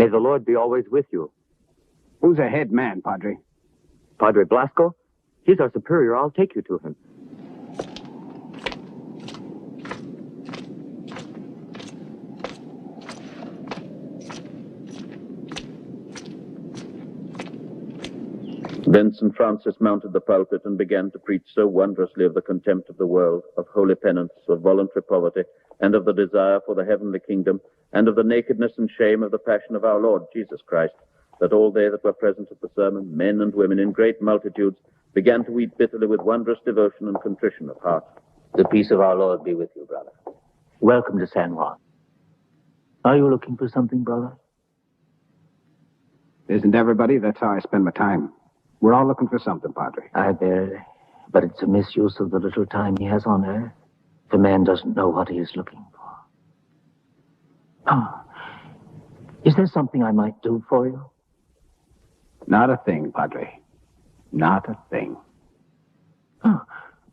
May the Lord be always with you. Who's the head man, Padre? Padre Blasco? He's our superior. I'll take you to him. Then St. Francis mounted the pulpit and began to preach so wondrously of the contempt of the world, of holy penance, of voluntary poverty, and of the desire for the heavenly kingdom, and of the nakedness and shame of the passion of our Lord Jesus Christ, that all they that were present at the sermon, men and women in great multitudes, began to weep bitterly with wondrous devotion and contrition of heart. The peace of our Lord be with you, brother. Welcome to San Juan. Are you looking for something, brother? Isn't everybody? That's how I spend my time. We're all looking for something, Padre. I bear it, but it's a misuse of the little time he has on earth. The man doesn't know what he is looking for. Oh, is there something I might do for you? Not a thing, Padre. Not a thing. Oh,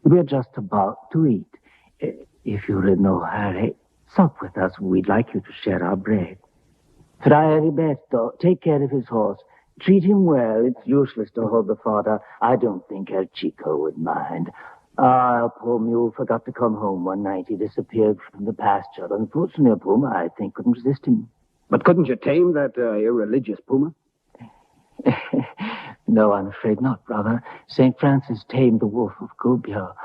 we're just about to eat. If you're in no hurry, sup with us. We'd like you to share our bread. Fra Heriberto, take care of his horse. Treat him well. It's useless to hold the fodder. I don't think El Chico would mind. Our poor mule forgot to come home one night. He disappeared from the pasture. Unfortunately, a puma, I think, couldn't resist him. But couldn't you tame that irreligious puma? No, I'm afraid not, brother. St. Francis tamed the wolf of Gubbio.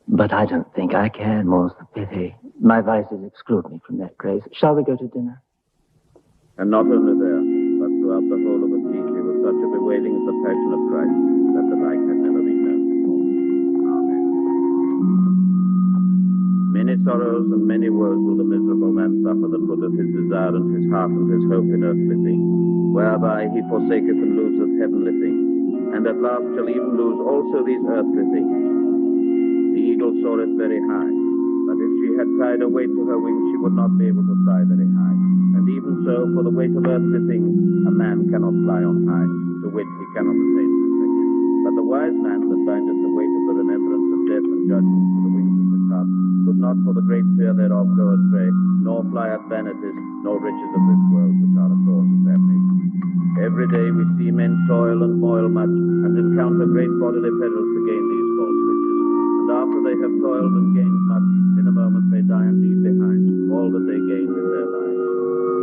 But I don't think I can, more's the pity. My vices exclude me from that grace. Shall we go to dinner? And not only there, but throughout the whole of Assisi was such a bewailing of the passion of Christ that the like had never been known before. Amen. Many sorrows and many woes will the miserable man suffer that putteth his desire and his heart and his hope in earthly things, whereby he forsaketh and loseth heavenly things, and at last shall even lose also these earthly things. The eagle soareth very high, but if she had tied a weight to her wings, she would not be able to fly very high. And even so, for the weight of earthly things, a man cannot fly on high, to wit, he cannot attain perfection. But the wise man that bindeth the weight of the remembrance of death and judgment to the wings of his heart, could not for the great fear thereof go astray, nor fly at vanities, nor riches of this world, which are the cause of damnation. Every day we see men toil and moil much, and encounter great bodily perils to gain these false riches. And after they have toiled and gained much, in a moment they die and leave behind all that they gained in their lives.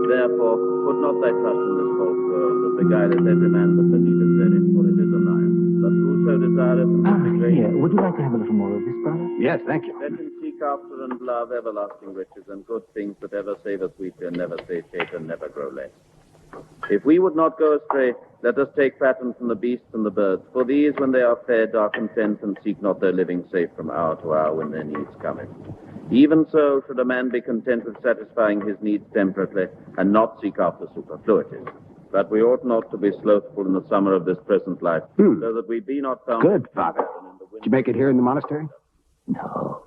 Therefore, put not thy trust in this false world, that beguileth every man that believeth therein, for it is a lie. But whoso desireth and great... Here, would you like to have a little more of this, brother? Yes, thank you. Let him seek after and love everlasting riches, and good things that ever save us weaker, never satiate, and never grow less. If we would not go astray, let us take pattern from the beasts and the birds, for these, when they are fed, are content and seek not their living safe from hour to hour when their needs cometh. Even so should a man be content with satisfying his needs temperately, and not seek after superfluities. But we ought not to be slothful in the summer of this present life, so that we be not found... Good, Father. Did you make it here in the monastery? No,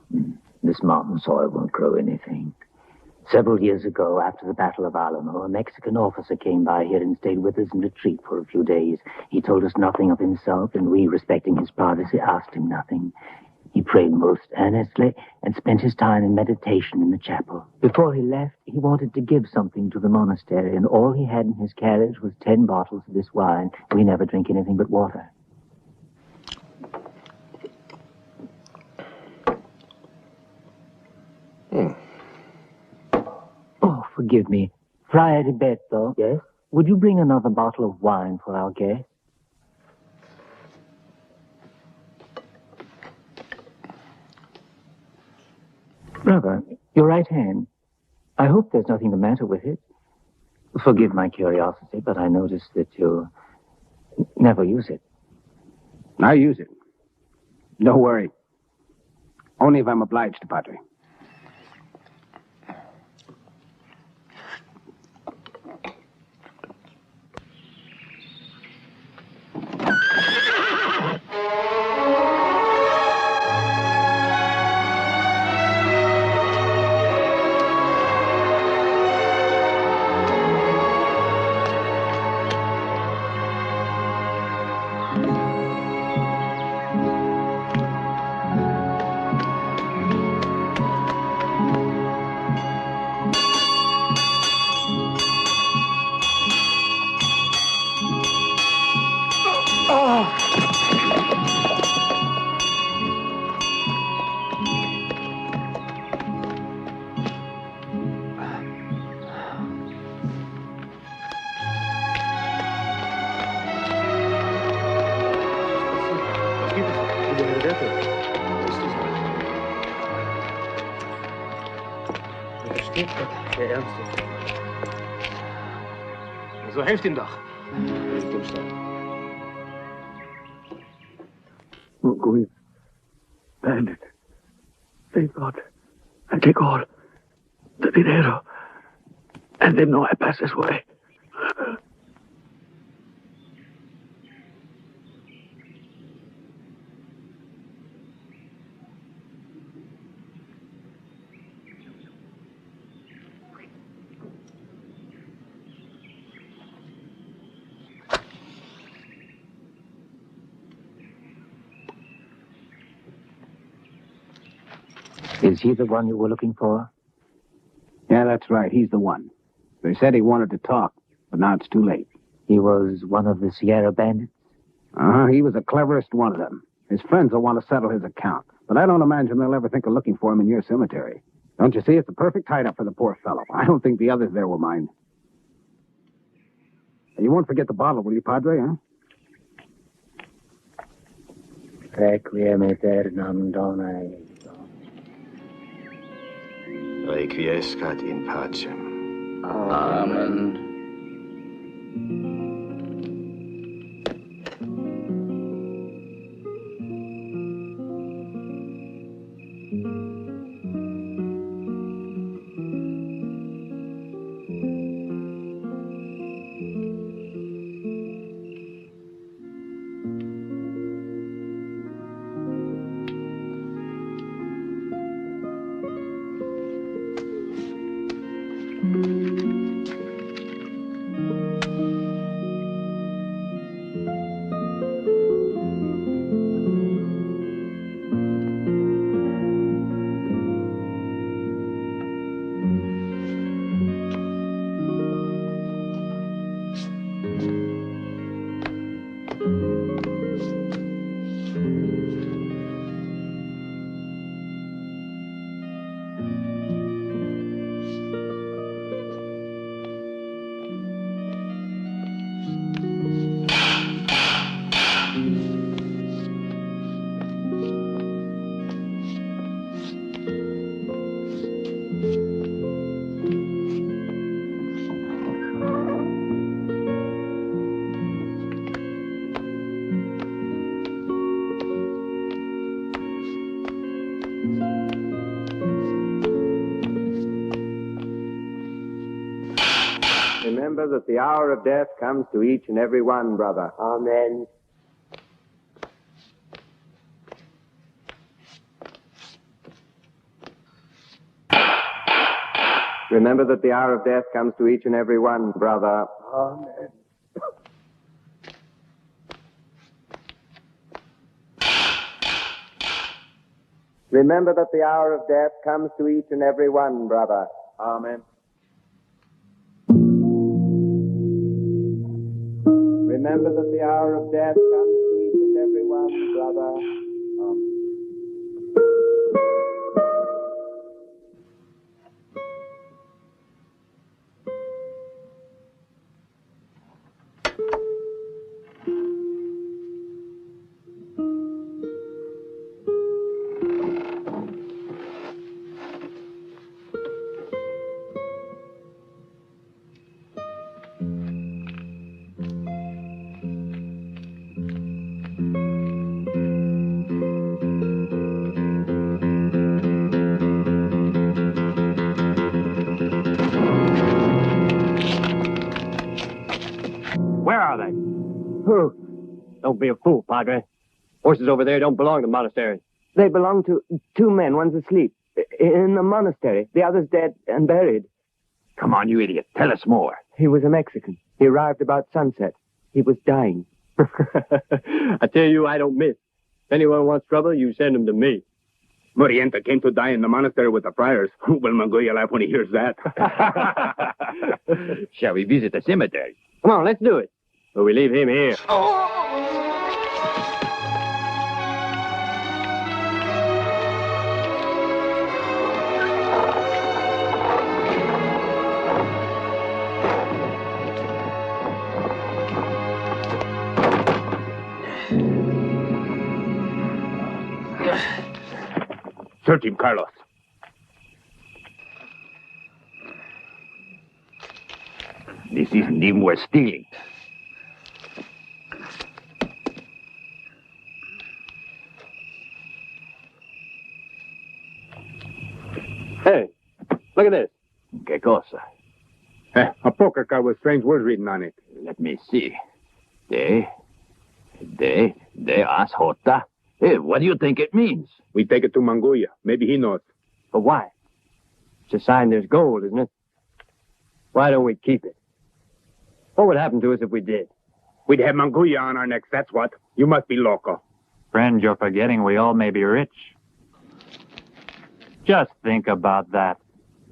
this mountain soil won't grow anything. Several years ago, after the Battle of Alamo, a Mexican officer came by here and stayed with us in retreat for a few days. He told us nothing of himself, and we, respecting his privacy, asked him nothing. He prayed most earnestly and spent his time in meditation in the chapel. Before he left, he wanted to give something to the monastery, and all he had in his carriage was 10 bottles of this wine. We never drink anything but water. Oh, forgive me. Fra Heriberto. Yes? Would you bring another bottle of wine for our guest? Brother, your right hand. I hope there's nothing the matter with it. Forgive my curiosity, but I noticed that you never use it. I use it. No worry. Only if I'm obliged, Padre. So helft ihm doch. We've landed. Thank God. I take all the dinero. And then no, I pass this way. Is he the one you were looking for? Yeah, that's right. He's the one. They said he wanted to talk, but now it's too late. He was one of the Sierra bandits? He was the cleverest one of them. His friends will want to settle his account, but I don't imagine they'll ever think of looking for him in your cemetery. Don't you see? It's the perfect hideout for the poor fellow. I don't think the others there will mind. You won't forget the bottle, will you, Padre, huh? Requiem aeternam Dona. Requiescat in pacem. Amen. Remember that the hour of death comes to each and every one, brother. Amen. Remember that the hour of death comes to each and every one, brother. Amen. Remember that the hour of death comes to each and every one, brother. Amen. Remember that the hour of death comes to each and every one, brother. Where are they? Who? Don't be a fool, Padre. Horses over there don't belong to the monastery. They belong to two men. One's asleep in the monastery. The other's dead and buried. Come on, you idiot. Tell us more. He was a Mexican. He arrived about sunset. He was dying. I tell you, I don't miss. If anyone wants trouble, you send him to me. Morienta came to die in the monastery with the friars. Will Mongolia laugh when he hears that? Shall we visit the cemetery? Come on, let's do it. Or we leave him here. Search him, Carlos. This isn't even worth stealing. Hey, look at this. ¿Qué cosa? A poker card with strange words written on it. Let me see. De Asjota. Hey, what do you think it means? We take it to Manguya. Maybe he knows. But why? It's a sign there's gold, isn't it? Why don't we keep it? What would happen to us if we did? We'd have Manguya on our necks, that's what. You must be loco. Friend, you're forgetting we all may be rich. Just think about that.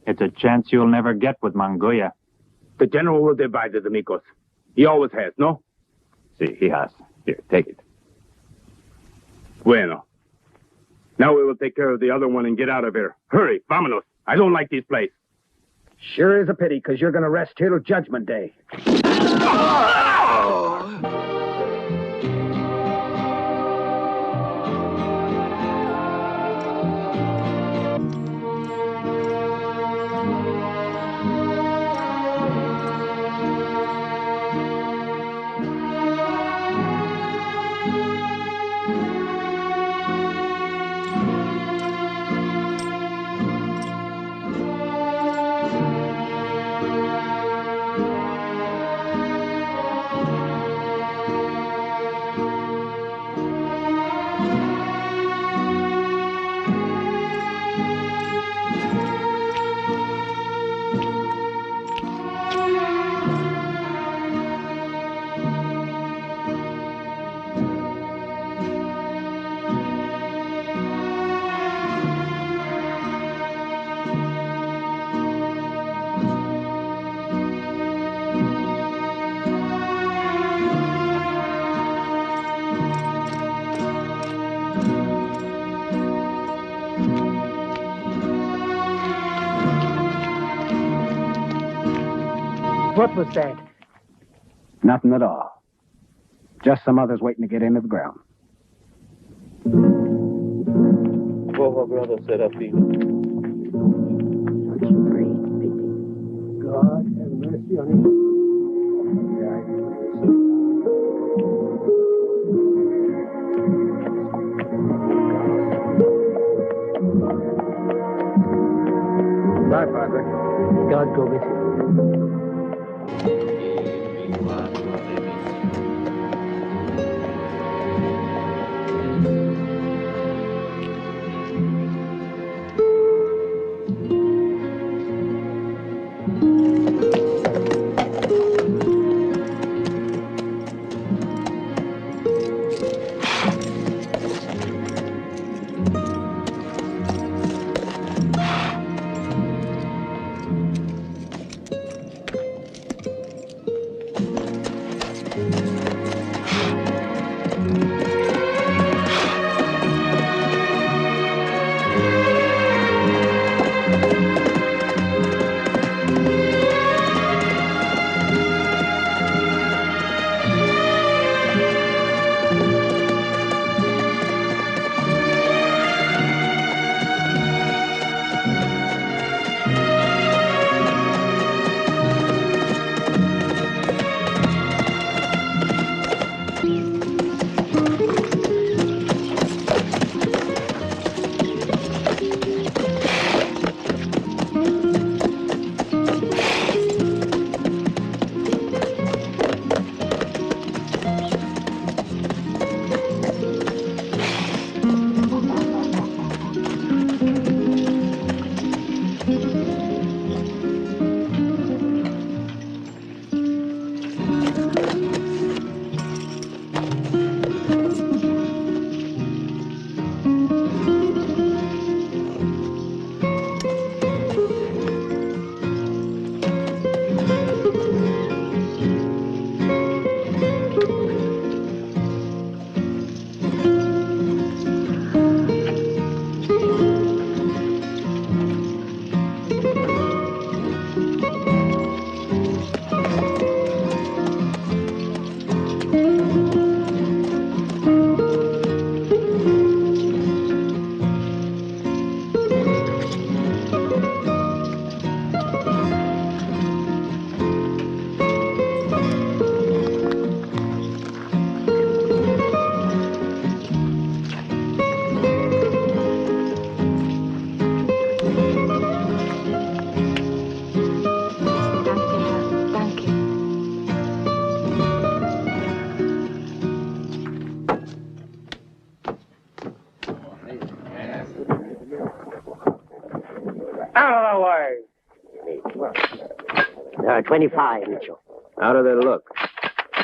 It's a chance you'll never get with Manguya. The general will divide the amigos. He always has, no? See, he has. Here, take it. Bueno. Now we will take care of the other one and get out of here. Hurry, vámonos. I don't like this place. Sure is a pity, because you're going to rest till Judgment Day. What was that? Nothing at all. Just some others waiting to get into the ground. Oh, brother Serafino. Such great pity. God have mercy on him. Bye, Padre. God go with you. Out of the way. 25, Mitchell. How do they look?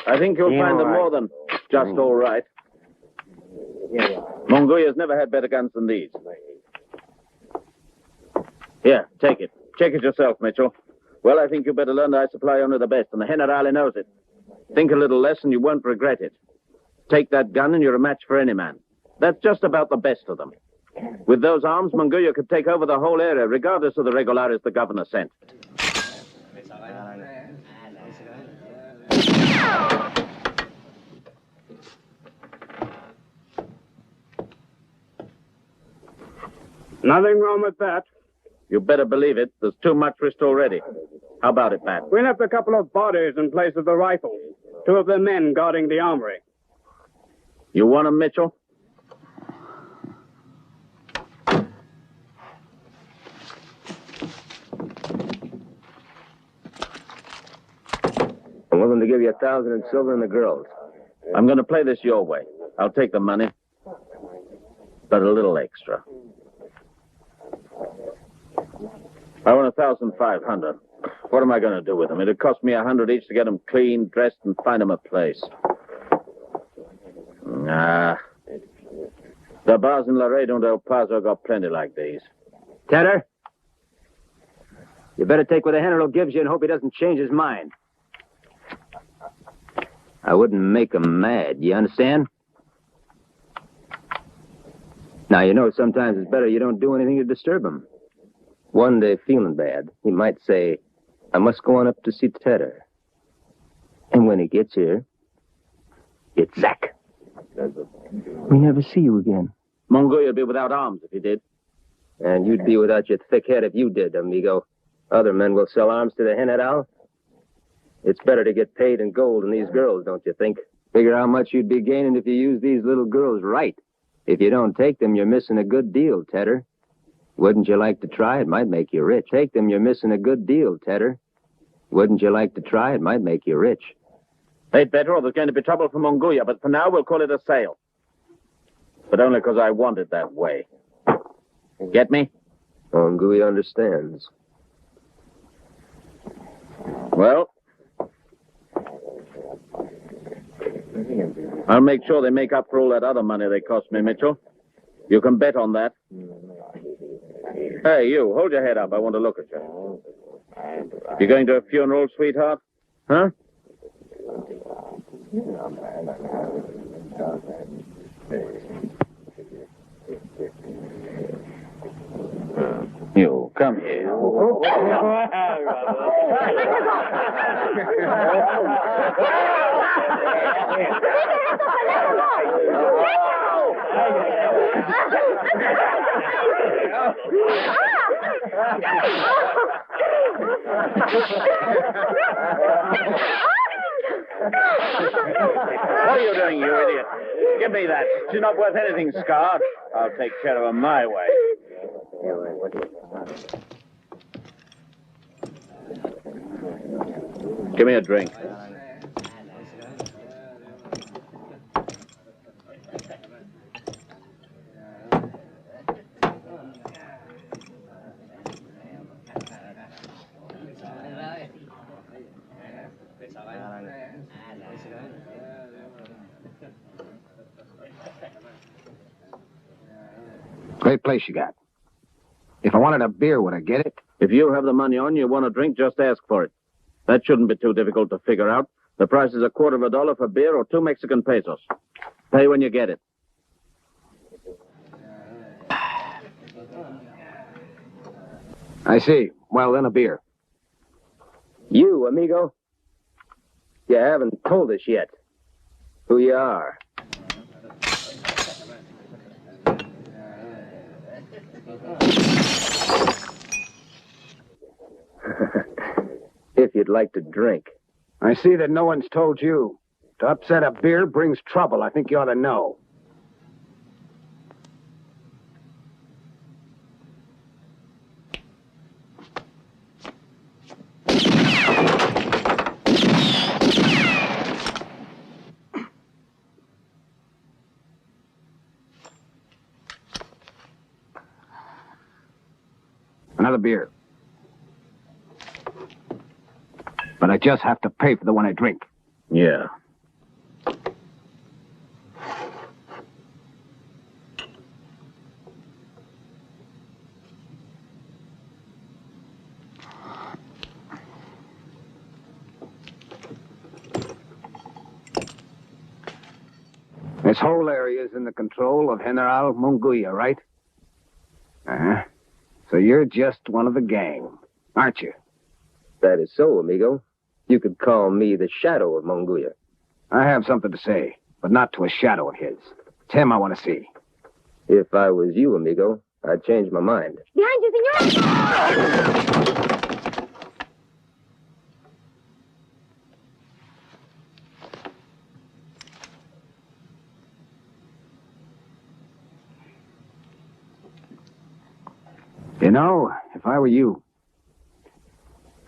I think you'll Yeah, find them all right. more than just all right. Mongoya's never had better guns than these. Here, take it. Check it yourself, Mitchell. Well, I think you better learn that I supply only the best, and the Generale knows it. Think a little less, and you won't regret it. Take that gun, and you're a match for any man. That's just about the best of them. With those arms, Mongolia could take over the whole area, regardless of the regulares the governor sent. Nothing wrong with that. You better believe it. There's too much risk already. How about it, Pat? We left a couple of bodies in place of the rifles. 2 of the men guarding the armory. You want 'em, Mitchell? I'm willing to give you 1,000 in silver and the girls. I'm going to play this your way. I'll take the money, but a little extra. I want 1,500. What am I going to do with them? It'd cost me 100 each to get them clean, dressed, and find them a place. Nah. The bars in Laredo and El Paso got plenty like these. Tedder, you better take what the General gives you and hope he doesn't change his mind. I wouldn't make him mad, you understand? Now, you know, sometimes it's better you don't do anything to disturb him. One day, feeling bad, he might say, I must go on up to see Tedder. And when he gets here, it's Zach. We never see you again. Mongolia would be without arms if he did. And you'd be without your thick head if you did, amigo. Other men will sell arms to the General. It's better to get paid in gold than these girls, don't you think? Figure how much you'd be gaining if you use these little girls right. If you don't take them, you're missing a good deal, Tedder. Wouldn't you like to try? It might make you rich. Take them, you're missing a good deal, Tedder. Wouldn't you like to try? It might make you rich. They'd better, or there's going to be trouble for Mongolia, but for now we'll call it a sale. But only because I want it that way. Get me? Mongolia understands. Well, I'll make sure they make up for all that other money they cost me, Mitchell. You can bet on that. Hey, you, hold your head up. I want to look at you. You going to a funeral, sweetheart? Huh? You, come here. What are you doing, you idiot? Give me that. She's not worth anything, scarred. I'll take care of her my way. Give me a drink. Great place you got. If I wanted a beer, would I get it? If you have the money on you want a drink, just ask for it. That shouldn't be too difficult to figure out. The price is $0.25 for beer or 2 Mexican pesos. Pay when you get it. I see. Well, then a beer. You, amigo? You haven't told us yet who you are. If you'd like to drink. I see that no one's told you. To upset a beer brings trouble. I think you ought to know. Another beer. But I just have to pay for the one I drink. Yeah. This whole area is in the control of General Munguia, right? Uh-huh. So you're just one of the gang, aren't you? That is so, amigo. You could call me the shadow of Munguia. I have something to say, but not to a shadow of his. It's him I want to see. If I was you, amigo, I'd change my mind. Behind you, senor! You know, if I were you,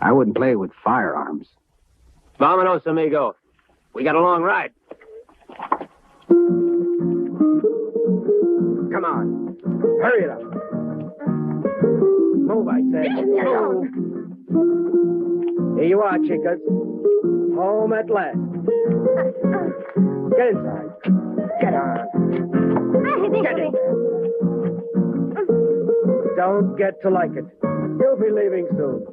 I wouldn't play with firearms. Vámonos, amigo. We got a long ride. Come on. Hurry it up. Move, I said. Leave me alone. Here you are, chicas. Home at last. Get inside. Get on. Get in there. Don't get to like it. You'll be leaving soon.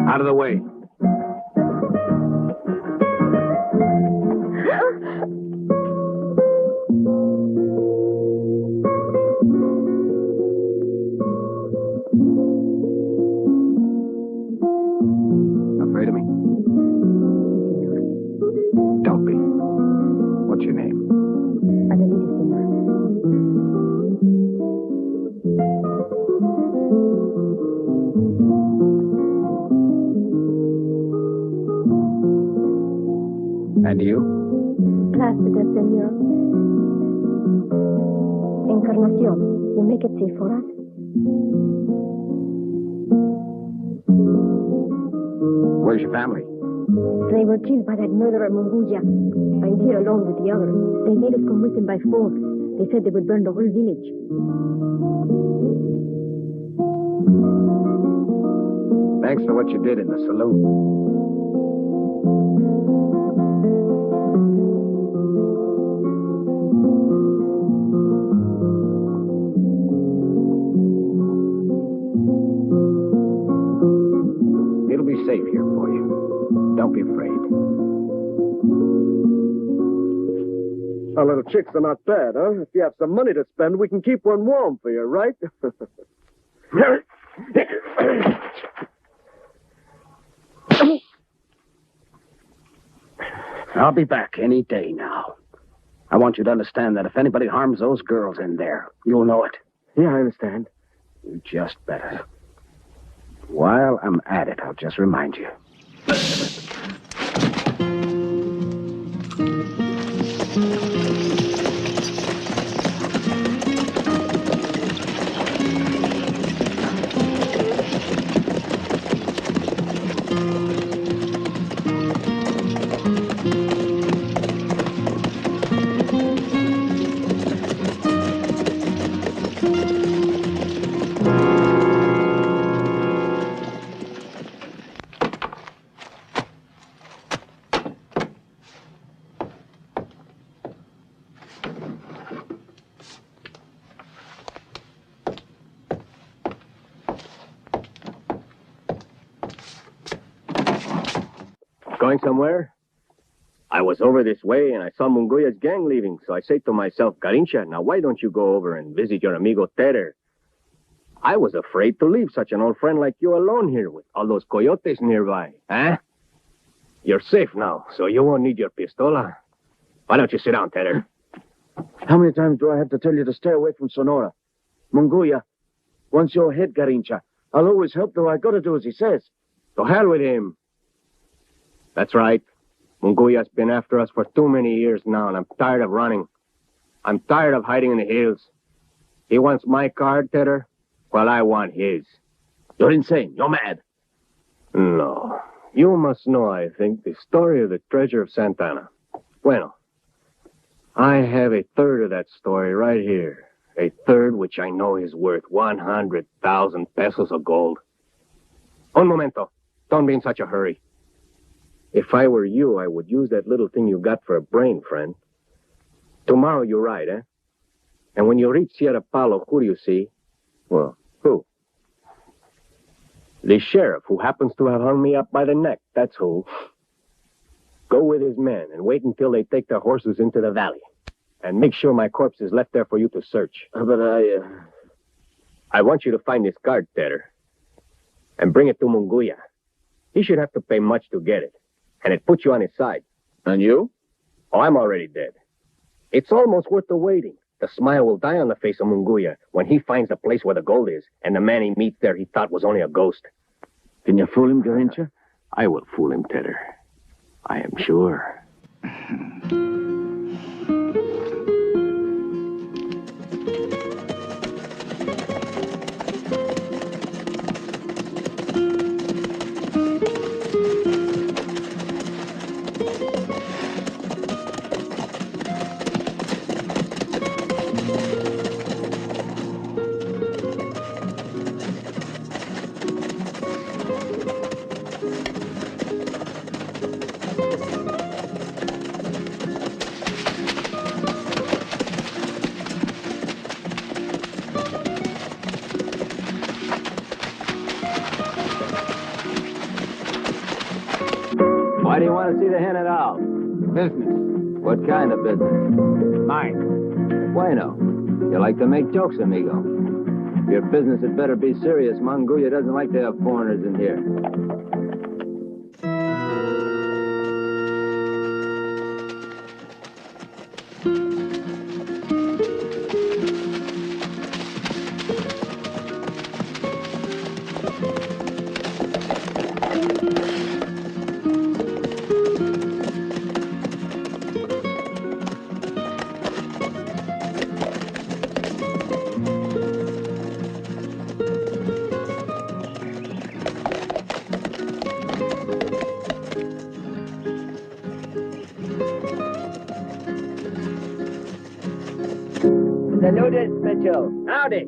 Out of the way. Afraid of me? Don't be. What's your name? Adelita, senor. And you? Plácida, senor. Encarnacion, you make it safe for us? Where's your family? They were killed by that murderer Munguia. I'm here alone with the others. They made us come with them by force. They said they would burn the whole village. Thanks for what you did in the saloon. It'll be safe here for you. Don't be afraid. Our little chicks are not bad, huh? If you have some money to spend, we can keep one warm for you, right? I'll be back any day now. I want you to understand that if anybody harms those girls in there, you'll know it. Yeah, I understand. You just better. While I'm at it, I'll just remind you. Going somewhere? I was over this way and I saw Munguia's gang leaving, so I said to myself, Garincha, now why don't you go over and visit your amigo Terrer? I was afraid to leave such an old friend like you alone here with all those coyotes nearby. Huh? You're safe now, so you won't need your pistola. Why don't you sit down, Terrer? How many times do I have to tell you to stay away from Sonora? Munguia, once you're ahead, Garincha, I'll always help, though I gotta do as he says. To hell with him. That's right. Munguia's been after us for too many years now, and I'm tired of running. I'm tired of hiding in the hills. He wants my card, Terrer. Well, I want his. You're insane. You're mad. No. You must know, I think, the story of the treasure of Santana. Bueno, I have a third of that story right here. A third which I know is worth 100,000 pesos of gold. Un momento. Don't be in such a hurry. If I were you, I would use that little thing you got for a brain, friend. Tomorrow you ride, eh? And when you reach Sierra Palo, who do you see? Well, who? The sheriff who happens to have hung me up by the neck, that's who. Go with his men and wait until they take their horses into the valley. And make sure my corpse is left there for you to search. But I want you to find this guard there and bring it to Munguia. He should have to pay much to get it. And it puts you on his side. And you? Oh, I'm already dead. It's almost worth the waiting. The smile will die on the face of Munguia when he finds the place where the gold is, and the man he meets there he thought was only a ghost. Can you fool him, Garincha? I will fool him, Tedder. I am sure. Why do you want to see the General? Business. What kind of business? Mine. Bueno. You like to make jokes, amigo. Your business had better be serious. Munguia doesn't like to have foreigners in here. Saludos, Mitchell. Howdy.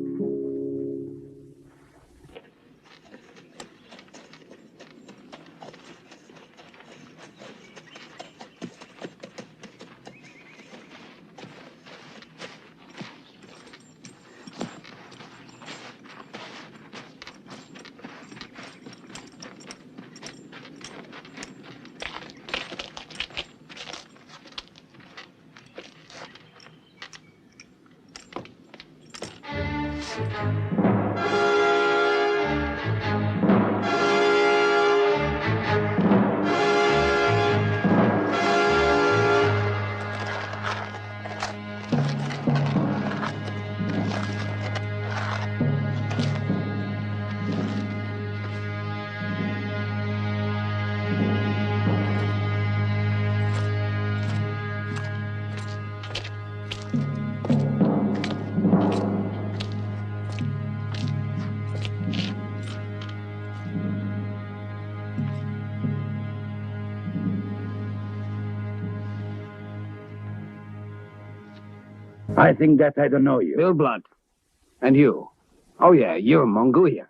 I think that I don't know you. Bill Blunt. And you? Oh, yeah, you're Munguia.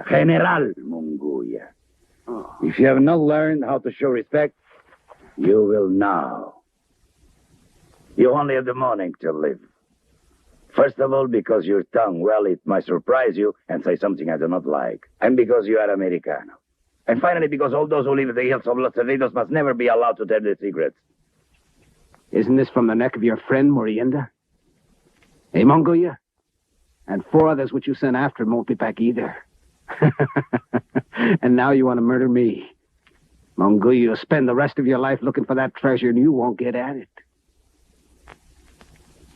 General Munguia. If you have not learned how to show respect, you will now. You only have the morning to live. First of all, because your tongue, well, it might surprise you and say something I do not like. And because you are Americano. And finally, because all those who live in the hills of Los Cerritos must never be allowed to tell their secrets. Isn't this from the neck of your friend, Morienda? Hey, Munguia? And 4 others which you sent after him won't be back either. And now you want to murder me. Munguia, you'll spend the rest of your life looking for that treasure and you won't get at it.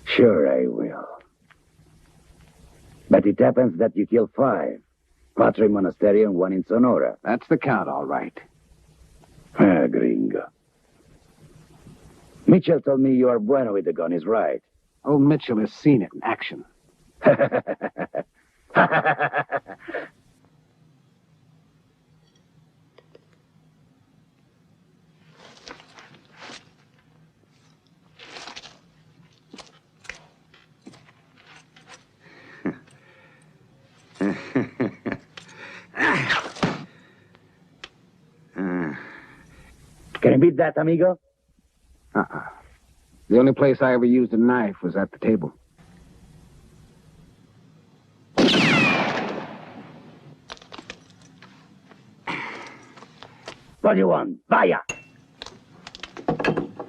Sure I will. But it happens that you killed 5. 4 in Monasterio and 1 in Sonora. That's the count, all right. Ah, gringo. Mitchell told me you are bueno with the gun, is right. Old Mitchell has seen it in action. beat that, amigo? The only place I ever used a knife was at the table. What do you want? Vaya!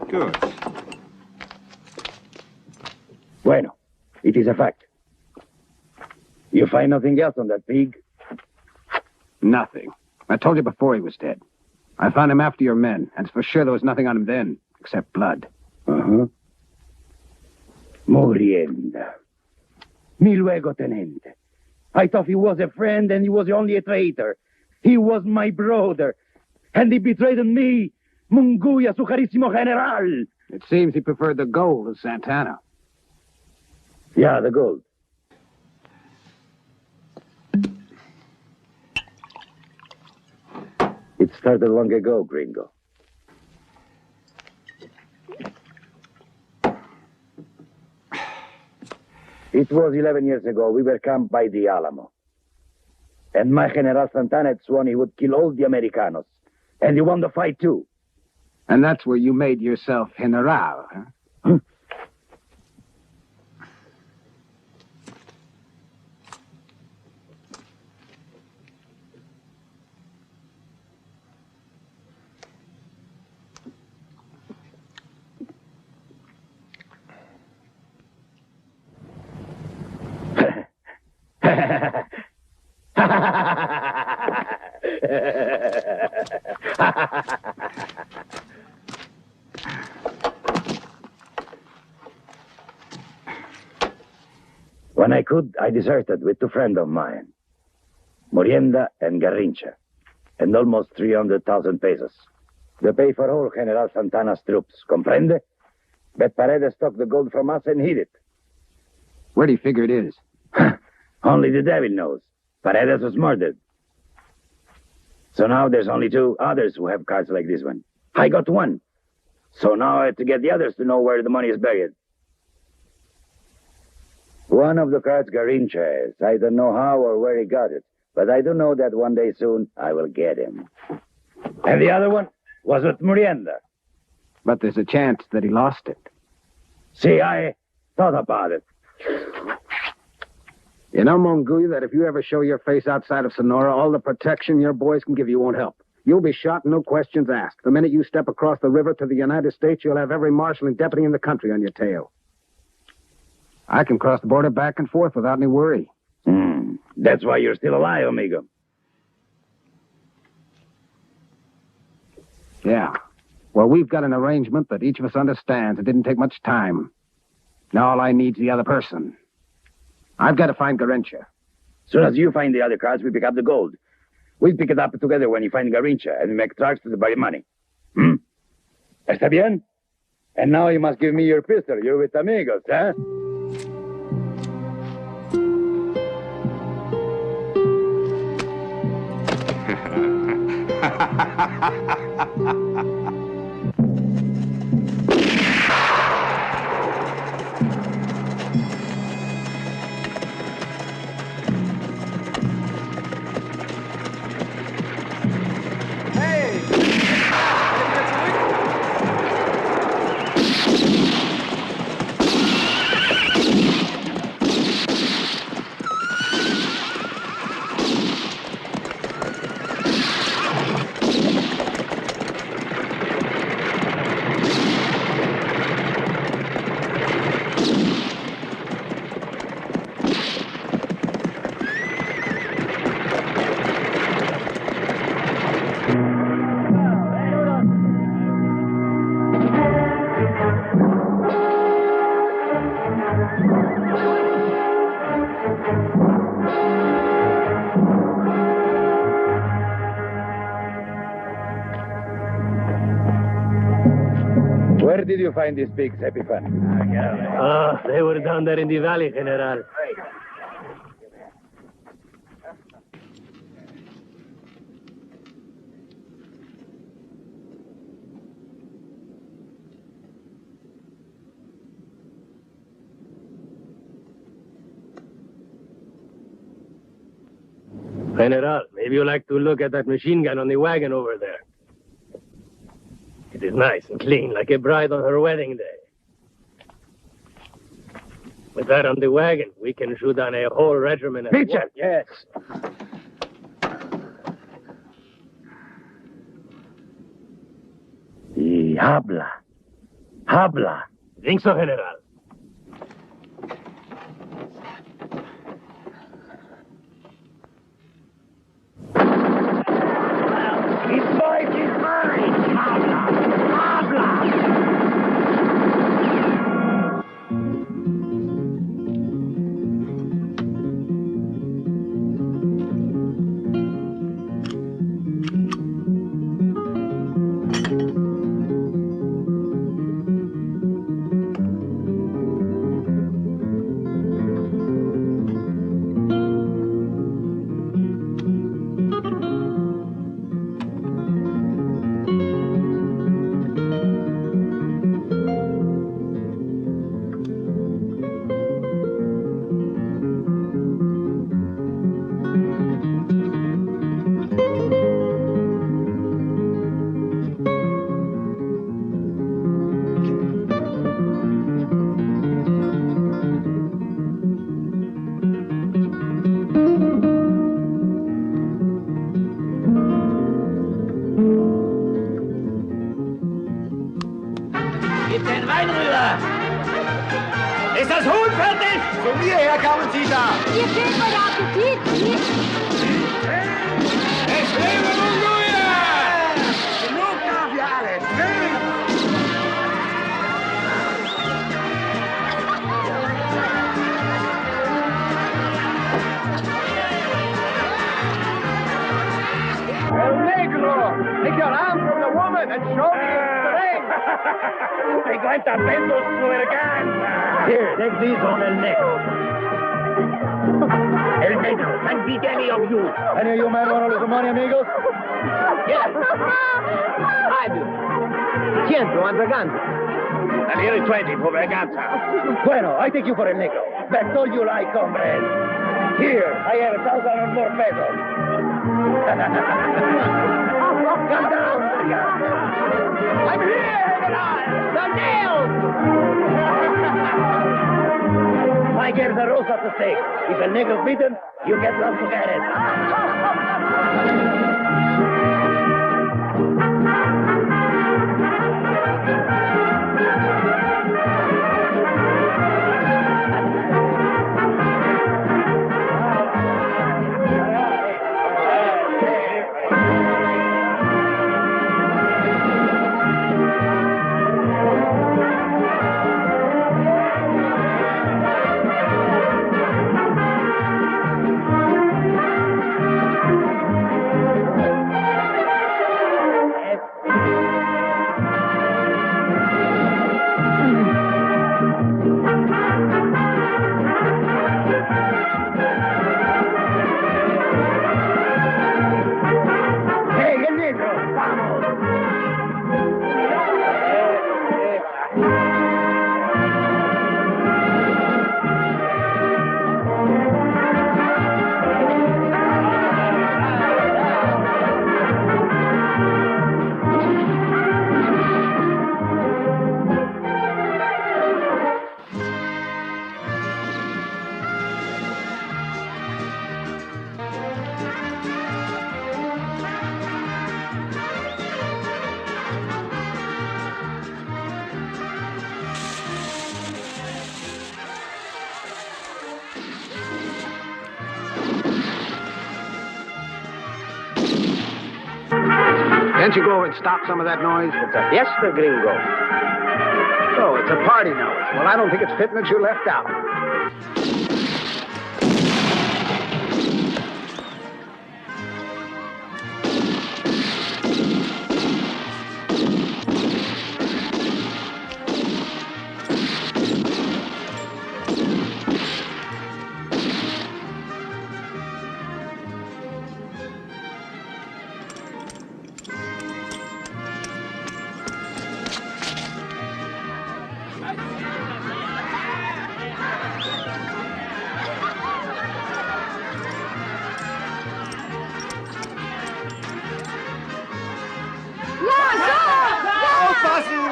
Good. Bueno, it is a fact. You find nothing else on that pig? Nothing. I told you before he was dead. I found him after your men, and for sure there was nothing on him then, except blood. Uh-huh. Murienda. Mi luego, tenente. I thought he was a friend and he was only a traitor. He was my brother. And he betrayed me, Munguia, su carissimo general. It seems he preferred the gold to Santana. Yeah, the gold. It started long ago, gringo. It was 11 years ago. We were camped by the Alamo. And my General Santana had sworn he would kill all the Americanos. And he won the fight, too. And that's where you made yourself General, huh? When I could, I deserted with two friends of mine, Murienda and Garrincha, and almost 300,000 pesos. The pay for all General Santana's troops, comprende? But Paredes took the gold from us and hid it. Where do you figure it is? Only the devil knows. Paredes was murdered. So now there's only two others who have cards like this one. I got one. So now I have to get the others to know where the money is buried. One of the cards Garrincha has. I don't know how or where he got it. But I do know that one day soon I will get him. And the other one was with Murienda. But there's a chance that he lost it. See, I thought about it. You know, Munguia, that if you ever show your face outside of Sonora, all the protection your boys can give you won't help. You'll be shot, no questions asked. The minute you step across the river to the United States, you'll have every marshal and deputy in the country on your tail. I can cross the border back and forth without any worry. That's why you're still alive, amigo. Yeah. Well, we've got an arrangement that each of us understands. It didn't take much time. Now all I need's the other person. I've got to find Garrincha. As soon as you find the other cards, we pick up the gold. We'll pick it up together when you find Garrincha, and we make trucks to bury money. ¿Está bien? And now you must give me your pistol. You're with amigos, huh? Where did you find these pigs, Epifan? They were down there in the valley, General. General, maybe you'd like to look at that machine gun on the wagon over there. is nice and clean, like a bride on her wedding day. With that on the wagon, we can shoot down a whole regiment. Mitchell! Yes. Y habla. Habla. Think so, General? His voice is mine! Habla! Habla! Gib den Wein rüber! Ist das Huhn fertig? Zu mir her kamen Sie da! Ihr fehlt bei der Appetit! Es lebe Mongolia! Genug da für alle! El Negro! Take your arm from the woman and show me the ring! 50 pesos to el gas! Here, take these on El Negro. El Negro, can beat any of you. Any of you men want a little money, amigos? Yes. I do. Ciento on Braganza. And here is 20 for Braganza. Bueno, I take you for El Negro. That's all you like, hombre. Here, I have 1,000 more pesos. Come down, Braganza. I'm here, the nails! I gave the Rosa to stake. If El Negro's beaten, you get Las Mujeres. Can't you go and stop some of that noise? It's a fiesta, gringo. Oh, it's a party now. Well, I don't think it's fitting that you left out.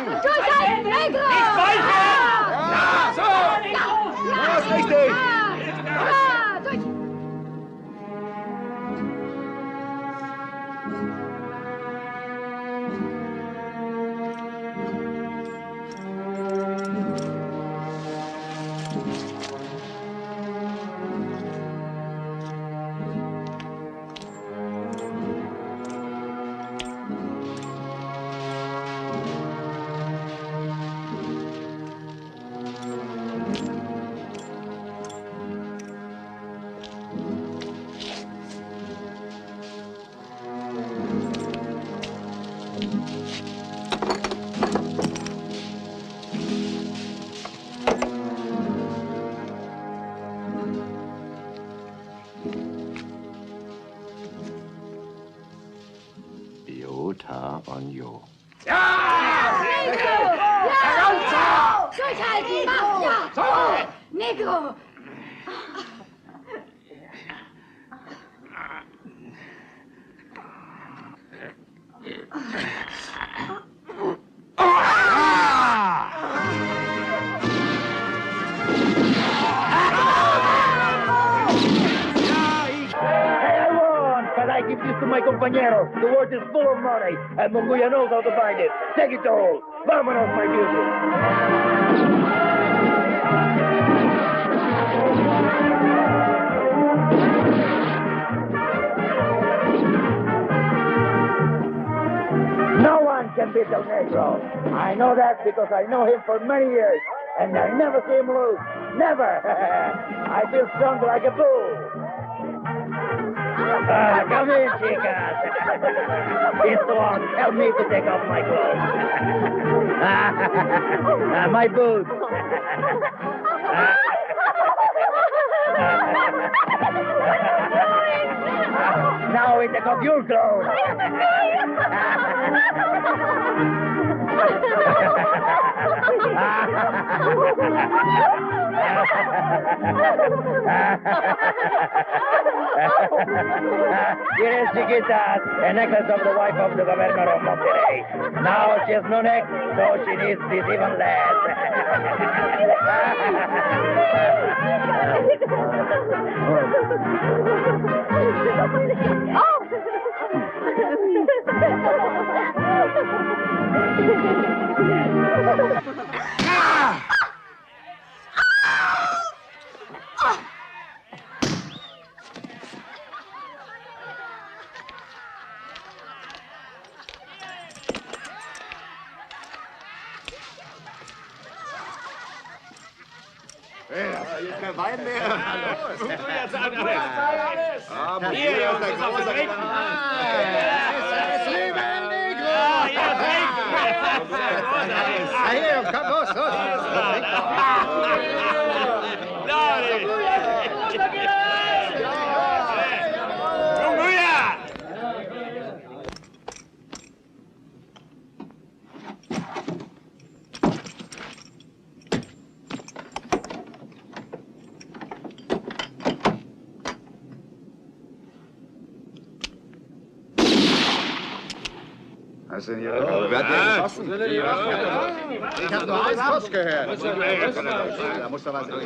Durchhalten, Negro! Nicht weichen! Ja, so! Ja, ist richtig! Ja, durch! Iota on you. Ja! Negro! Ja! Durchhalten! Mach! Ja! So! Negro! I give this to my compañeros. The world is full of money, and Munguia knows how to find it. Take it all. Vámonos, my beauty. No one can beat El Negro. I know that because I know him for many years, and I never see him lose. Never. I feel strong like a bull. Come in, chicas. It's on. Help me to take off my clothes. My boots. Now we take off your clothes. Here is Chiquitas, a necklace of the wife of the governor of Monterrey. Now she has no neck, so she needs this even less. Hier ist kein Wein mehr. Hallo. Hier, Jungs, ist auf dem Trinken. Das Leben, Negro. Ja, trinken. Hier, komm los. Was denn hier? Wer hat denn geschossen? Ich hab nur einen Schuss gehört. Da muss doch was sein.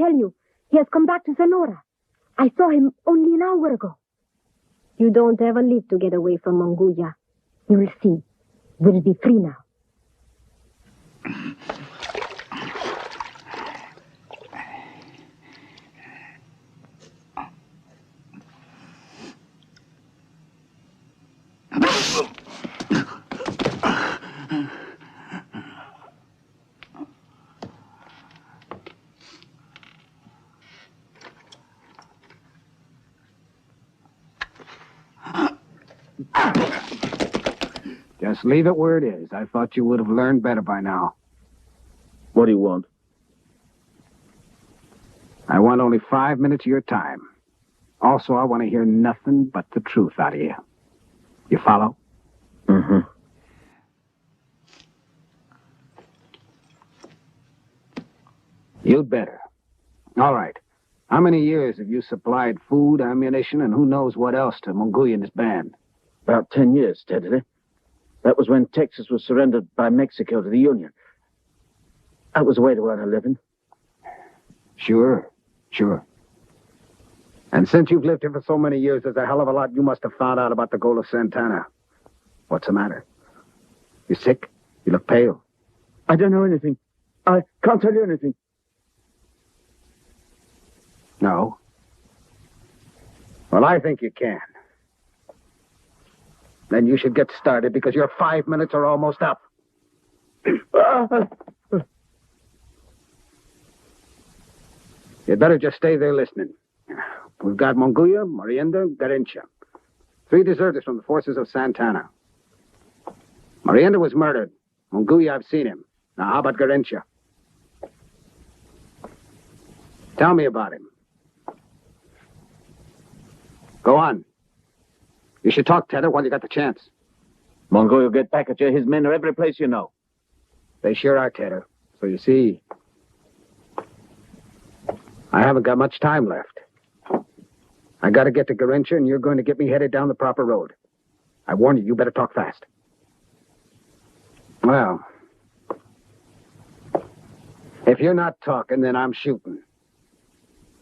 tell you. He has come back to Sonora. I saw him only an hour ago. You don't ever live to get away from Monguia. You'll see. We'll be free now. Just leave it where it is. I thought you would have learned better by now. What do you want? I want only 5 minutes of your time. Also, I want to hear nothing but the truth out of you. You follow? Mm-hmm. You'd better. All right. How many years have you supplied food, ammunition, and who knows what else to Monguia and his band? About 10 years, steadily. That was when Texas was surrendered by Mexico to the Union. That was a way to earn a living. Sure. And since you've lived here for so many years, there's a hell of a lot you must have found out about the gold of Santana. What's the matter? You sick? You look pale. I don't know anything. I can't tell you anything. No? Well, I think you can. Then you should get started because your 5 minutes are almost up. You'd better just stay there listening. We've got Monguia, Morienda, Garincha. 3 deserters from the forces of Santana. Morienda was murdered. Monguia, I've seen him. Now, how about Garincha? Tell me about him. Go on. You should talk, Tedder, while you got the chance. Mongolia will get back at you. His men are every place you know. They sure are, Tedder. So you see, I haven't got much time left. I got to get to Garincha, and you're going to get me headed down the proper road. I warn you, you better talk fast. Well, if you're not talking, then I'm shooting.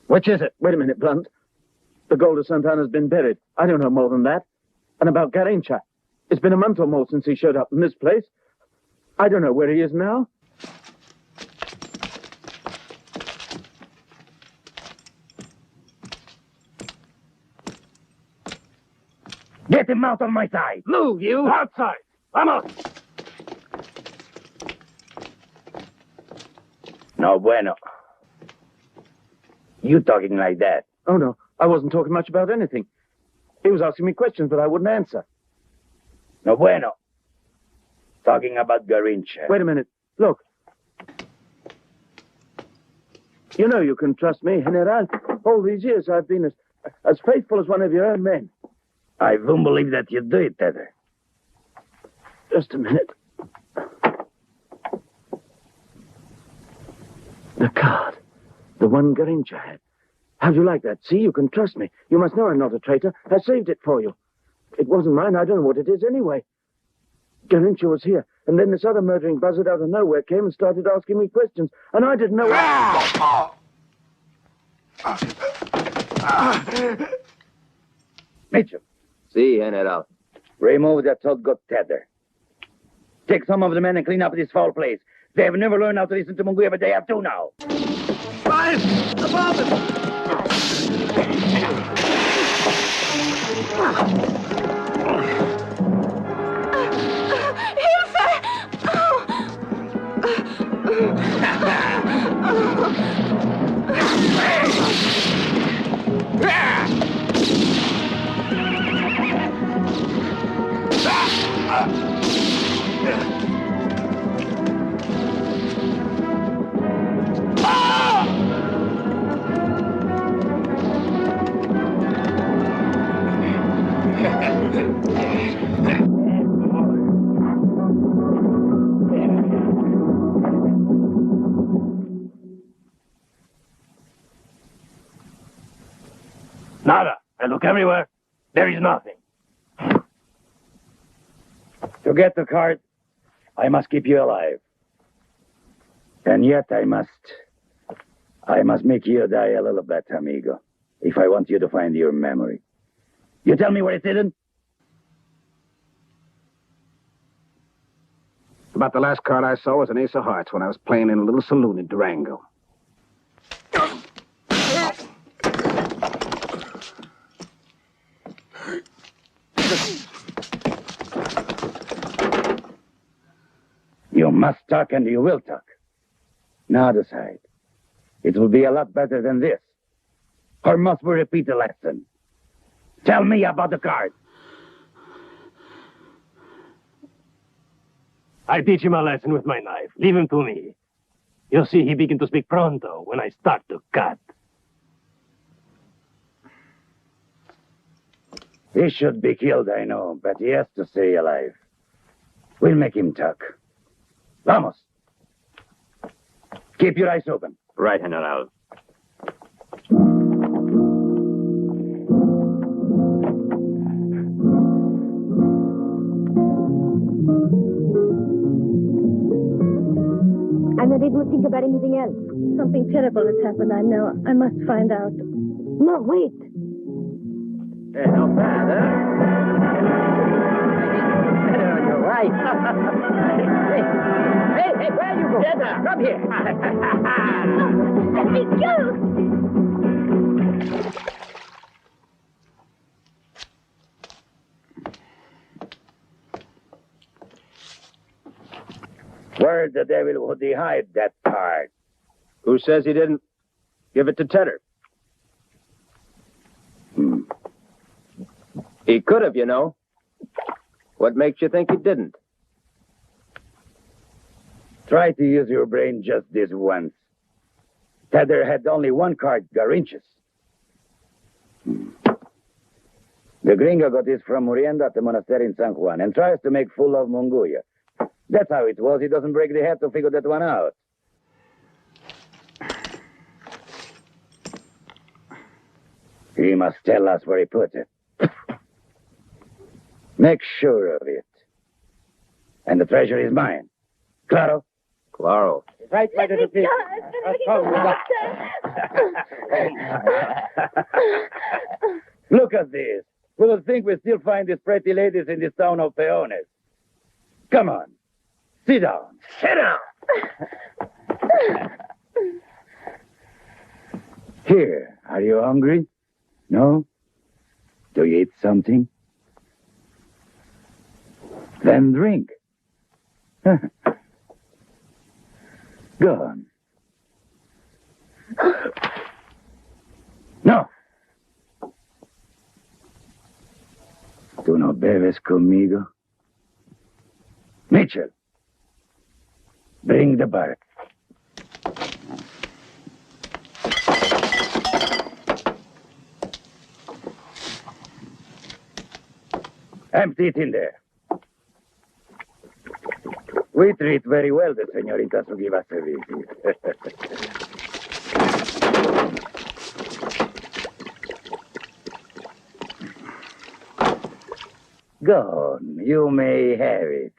Which is it? Wait a minute, Blunt. The gold of Santana's been buried. I don't know more than that. And about Garincha. It's been a month or more since he showed up in this place. I don't know where he is now. Get him out on my side. Move, you! Outside. Vamos. No bueno. You talking like that? Oh, no. I wasn't talking much about anything. He was asking me questions, but I wouldn't answer. No bueno. Talking about Garincha. Wait a minute. Look. You know you can trust me, General. All these years I've been as faithful as one of your own men. I won't believe that you do it, Tedder. Just a minute. The card. The one Garincha had. How'd you like that? See, you can trust me. You must know I'm not a traitor. I saved it for you. It wasn't mine. I don't know what it is anyway. Garincha was here, and then this other murdering buzzard out of nowhere came and started asking me questions, and I didn't know Mitchell. See, General. Remove that Todgot Tedder. Take some of the men and clean up this foul place. They have never learned how to listen to Monguia, but they have to now. Fire! Above him! Nada. I look everywhere. There is nothing. To get the card, I must keep you alive. And yet I must I must make you die a little bit, amigo, if I want you to find your memory. You tell me where it's hidden? About the last card I saw was an ace of hearts when I was playing in a little saloon in Durango. You must talk and you will talk. Now decide. It will be a lot better than this. Or must we repeat the lesson? Tell me about the card. I teach him a lesson with my knife. Leave him to me. You'll see he begin to speak pronto when I start to cut. He should be killed, I know, but he has to stay alive. We'll make him talk. Vamos. Keep your eyes open. Right, General. I'm not able to think about anything else. Something terrible has happened, I know. I must find out. No, wait. Hey, not bad, huh? Better on your wife. Hey, where you go? Get her. Come here. Let me go! Where the devil would he hide that card? Who says he didn't? Give it to Tedder. He could have, you know. What makes you think he didn't? Try to use your brain just this once. Tedder had only one card, Garinchas. The gringo got this from Murienda at the monastery in San Juan and tries to make fool of Munguia. That's how it was. He doesn't break the head to figure that one out. He must tell us where he put it. Make sure of it. And the treasure is mine. Claro? Claro. Right, my little pig. Look at this. We will think we still find these pretty ladies in this town of Peones. Come on. Sit down. Sit down. Here, are you hungry? No? Do you eat something? Then drink. Go on. No. ¿Tú no bebes conmigo? Mitchell, bring the bark. Empty it in there. We treat very well the senoritas who give us a visit. Go on, you may have it.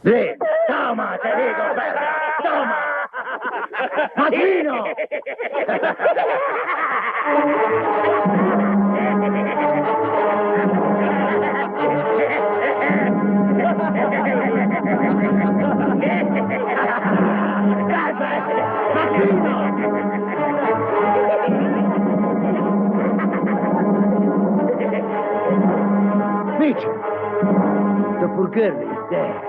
Drink. Toma, te digo, perra. Toma. Matino. Mitchell, the Purgurli is there.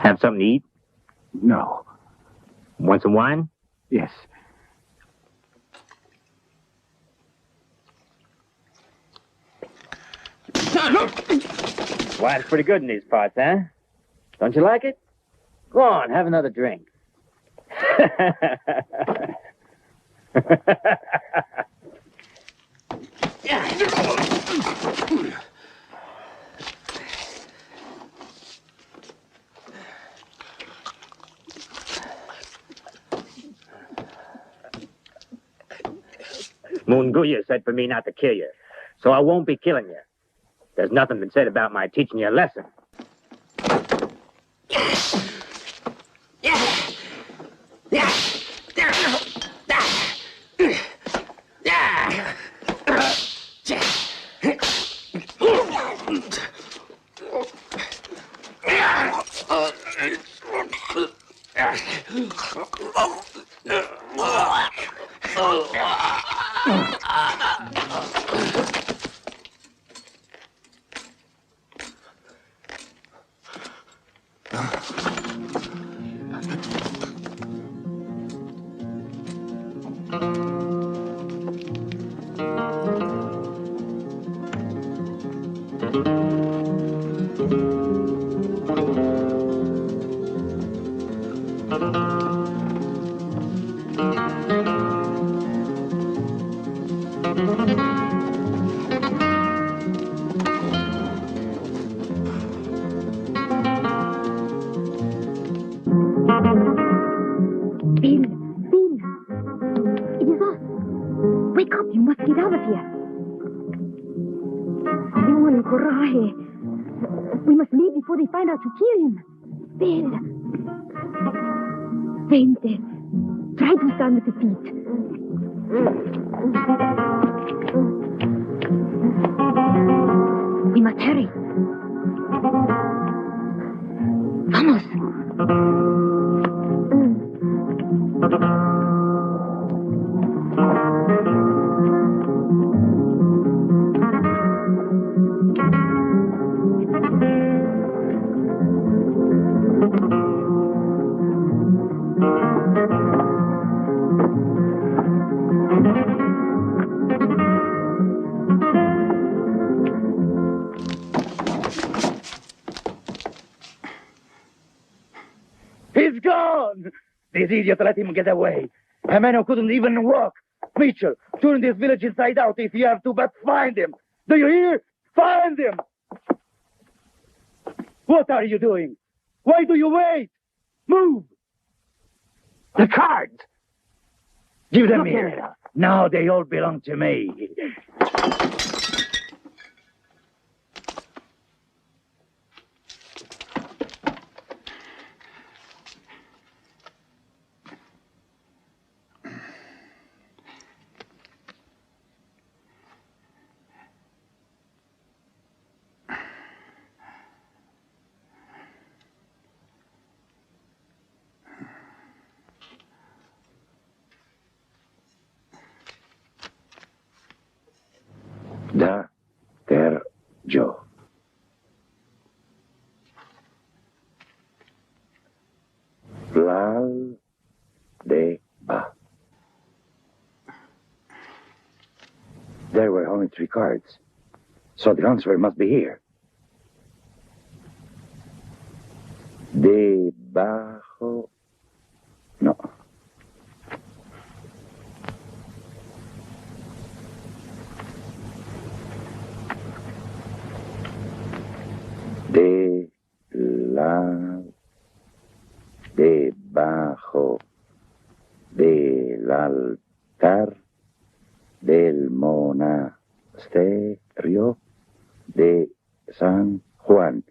Have something to eat? No. Want some wine? Yes. Wine's pretty good in these parts, huh? Don't you like it? Go on, have another drink. Munguya said for me not to kill you, so I won't be killing you. There's nothing been said about my teaching you a lesson. Bill! Bill! It is us! Wake up! You must get out of here! Oh, el coraje! We must leave before they find out to kill him! Bill! Vente! Try to stand with the feet. We must hurry. Vamos! He's gone! This idiot let him get away. A man who couldn't even walk. Mitchell, turn this village inside out if you have to, but find him. Do you hear? Find him! What are you doing? Why do you wait? Move! The cards! Give them here. Now they all belong to me. Da, ter, Joe. Flal, de, ba. There were only 3 cards. So the answer must be here. Debajo. No. Debajo del altar del monasterio de San Juan.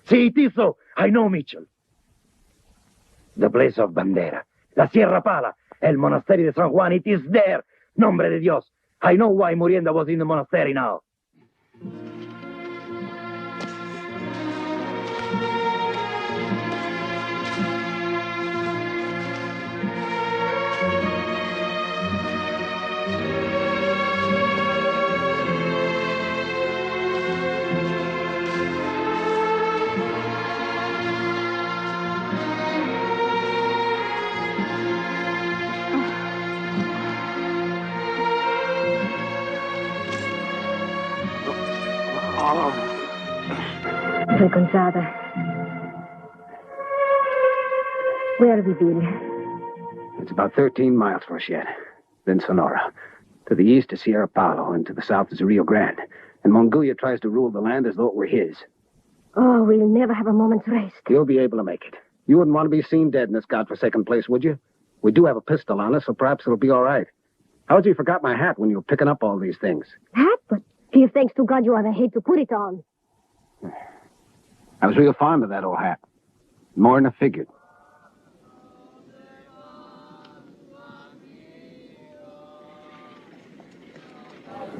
Sí, it is so. I know, Mitchell. The place of Bandera. La Sierra Pala. El monasterio de San Juan. It is there. Nombre de Dios. I know why Murienda was in the monastery now. Frequentada. Where are we, Bill? It's about 13 miles from us yet. Then Sonora. To the east is Sierra Paulo, and to the south is the Rio Grande. And Monguia tries to rule the land as though it were his. Oh, we'll never have a moment's rest. You'll be able to make it. You wouldn't want to be seen dead in this godforsaken place, would you? We do have a pistol on us, so perhaps it'll be all right. How'd you forgot my hat when you were picking up all these things? Hat? But give thanks to God you have a head to put it on. I was real fond of that old hat. More than I figured.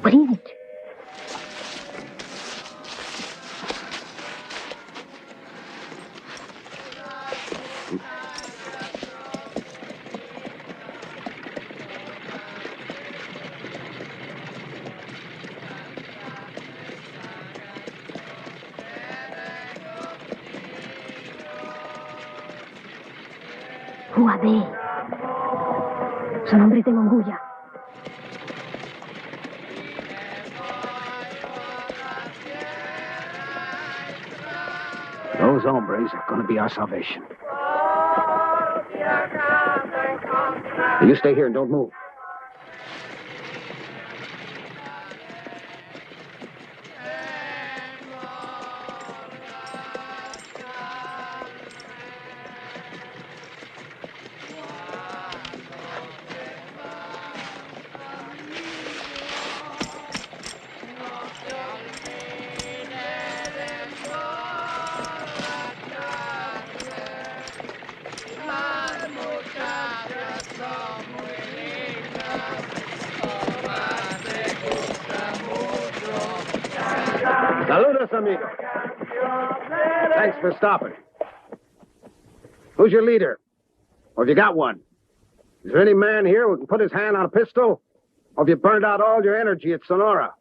What is it? Who are they? Son hombres de Monguia. Those hombres are going to be our salvation. You stay here and don't move. Saludos, amigo. Thanks for stopping. Who's your leader? Or have you got one? Is there any man here who can put his hand on a pistol? Or have you burned out all your energy at Sonora?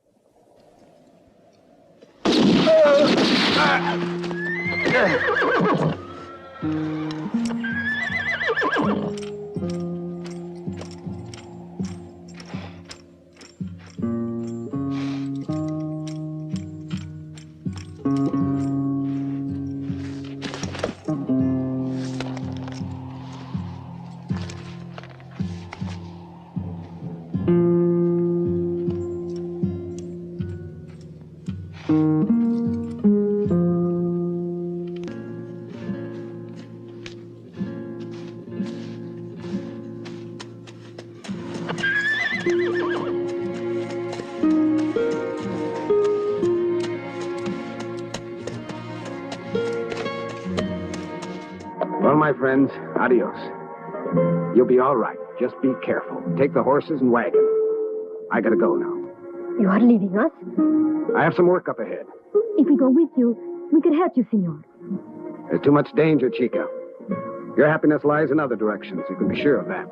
Well, my friends, adios. You'll be all right. Just be careful. Take the horses and wagon. I gotta go now. You are leaving us? I have some work up ahead. If we go with you, we could hurt you, senor. There's too much danger, Chica. Your happiness lies in other directions. You can be sure of that.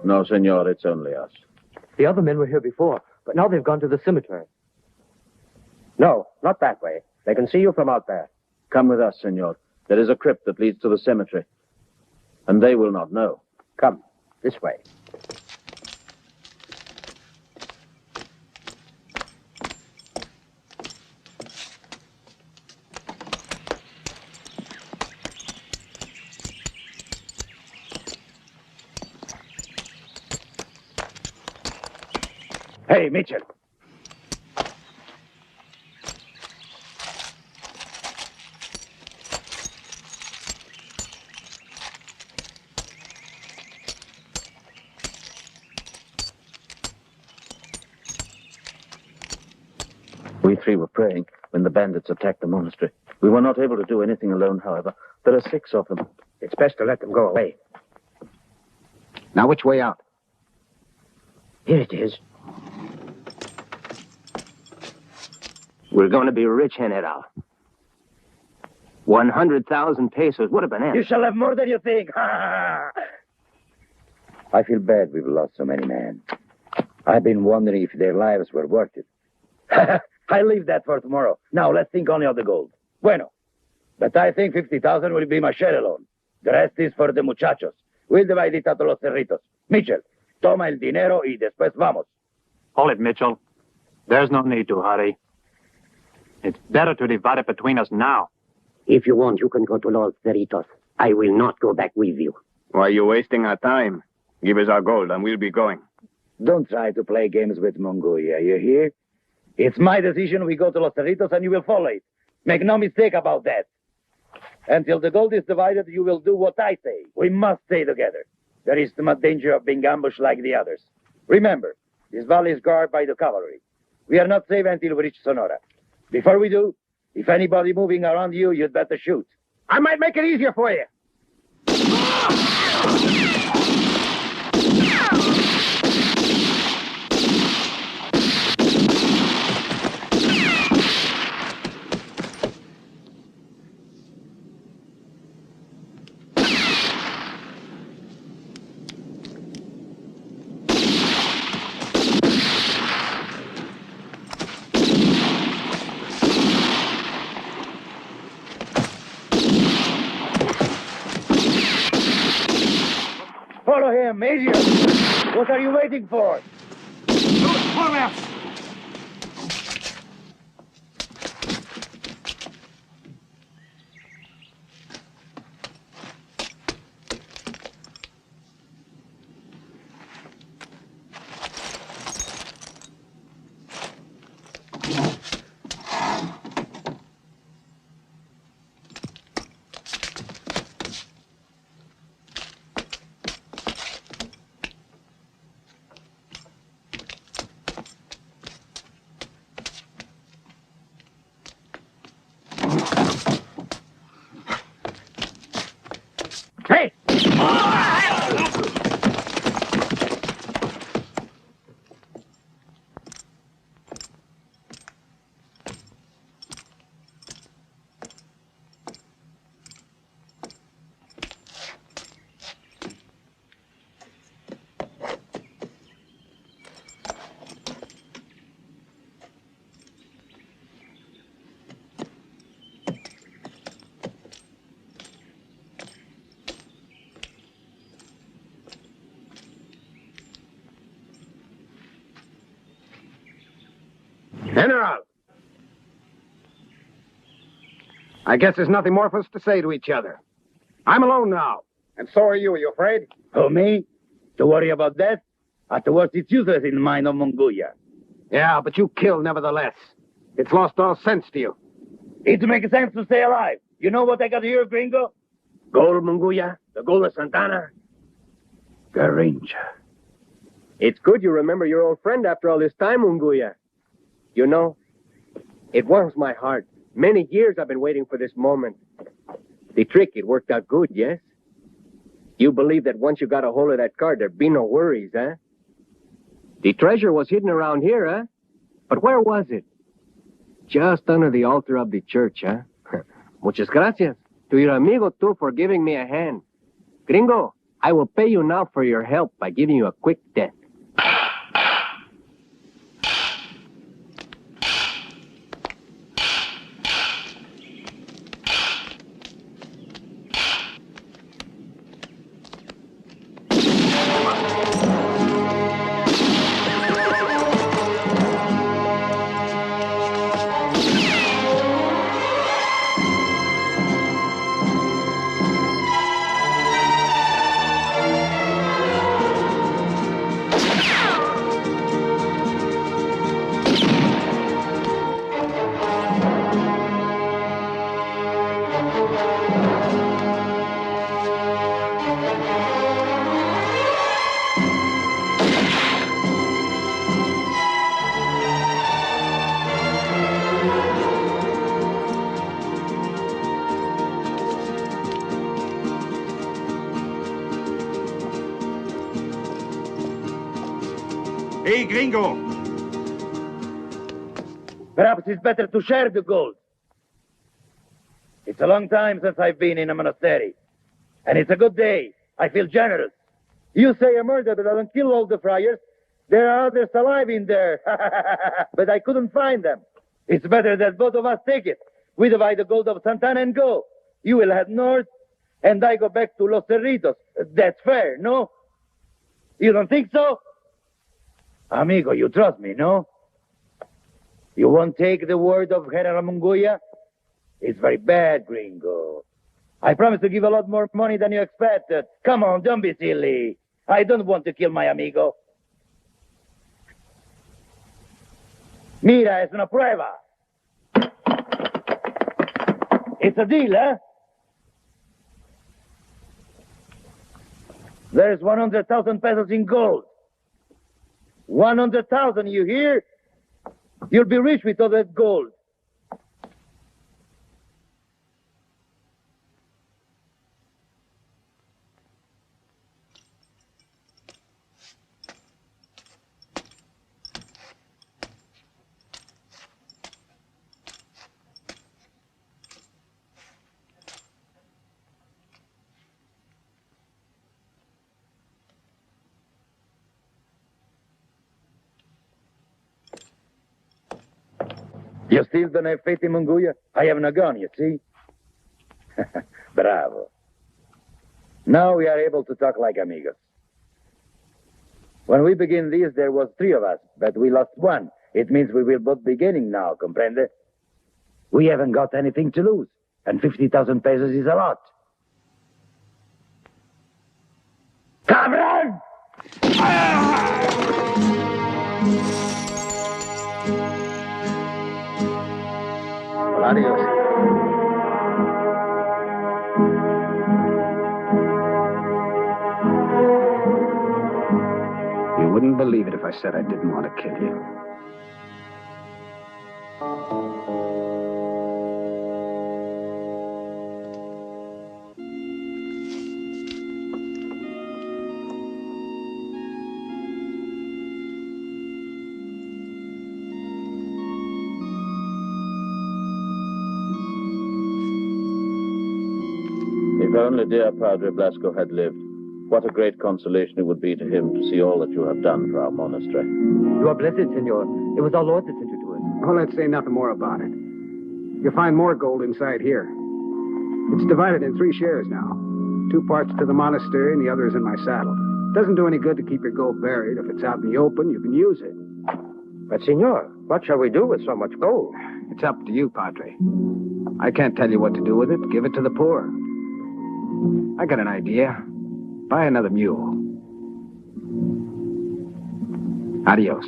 No, senor, it's only us. The other men were here before, but now they've gone to the cemetery. No, not that way. They can see you from out there. Come with us, senor. There is a crypt that leads to the cemetery. And they will not know. Come, this way. Hey, Mitchell. We three were praying when the bandits attacked the monastery. We were not able to do anything alone, however. There are 6 of them. It's best to let them go away. Now, which way out? Here it is. We're going to be rich, General. 100,000 pesos. What a banana. You shall have more than you think. I feel bad we've lost so many men. I've been wondering if their lives were worth it. I leave that for tomorrow. Now, let's think only of the gold. Bueno. But I think 50,000 will be my share alone. The rest is for the muchachos. We'll divide it out a los cerritos. Mitchell, toma el dinero y después vamos. Hold it, Mitchell. There's no need to hurry. It's better to divide it between us now. If you want, you can go to Los Cerritos. I will not go back with you. Why are you wasting our time? Give us our gold and we'll be going. Don't try to play games with Munguia, you hear? It's my decision we go to Los Cerritos and you will follow it. Make no mistake about that. Until the gold is divided, you will do what I say. We must stay together. There is too much danger of being ambushed like the others. Remember, this valley is guarded by the cavalry. We are not safe until we reach Sonora. Before we do, if anybody moving around you, you'd better shoot. I might make it easier for you. Follow him, Major. What are you waiting for? Hey! General! I guess there's nothing more for us to say to each other. I'm alone now. And so are you. Are you afraid? Oh, me? To worry about that? Afterwards, it's useless in the mind of Munguia. Yeah, but you kill nevertheless. It's lost all sense to you. It makes sense to stay alive. You know what I got here, gringo? Gold, Munguia. The gold of Santana. Garrincha. It's good you remember your old friend after all this time, Munguia. You know, it warms my heart. Many years I've been waiting for this moment. The trick, it worked out good, yes? You believe that once you got a hold of that card, there'd be no worries, huh? The treasure was hidden around here, huh? But where was it? Just under the altar of the church, huh? Muchas gracias to your amigo, too, for giving me a hand. Gringo, I will pay you now for your help by giving you a quick death. Hey, gringo! Perhaps it's better to share the gold. It's a long time since I've been in a monastery. And it's a good day. I feel generous. You say a murder, but I don't kill all the friars. There are others alive in there. But I couldn't find them. It's better that both of us take it. We divide the gold of Santana and go. You will head north, and I go back to Los Cerritos. That's fair, no? You don't think so? Amigo, you trust me, no? You won't take the word of General Munguia? It's very bad, gringo. I promise to give a lot more money than you expected. Come on, don't be silly. I don't want to kill my amigo. Mira, es una prueba. It's a deal, eh? There's 100,000 pesos in gold. 100,000, you hear? You'll be rich with all that gold. You still don't have faith in Munguia? I have no gun, you see? Bravo. Now we are able to talk like amigos. When we begin this, there was 3 of us, but we lost 1. It means we will both be gaining now, comprende? We haven't got anything to lose, and 50,000 pesos is a lot. Cabron! Adios. You wouldn't believe it if I said I didn't want to kill you. If only dear Padre Blasco had lived, what a great consolation it would be to him to see all that you have done for our monastery. You are blessed, senor. It was our Lord that sent you to us. Oh, let's say nothing more about it. You'll find more gold inside here. It's divided in 3 shares now. 2 parts to the monastery and the other is in my saddle. Doesn't do any good to keep your gold buried. If it's out in the open, you can use it. But, senor, what shall we do with so much gold? It's up to you, Padre. I can't tell you what to do with it. Give it to the poor. I got an idea. Buy another mule. Adios.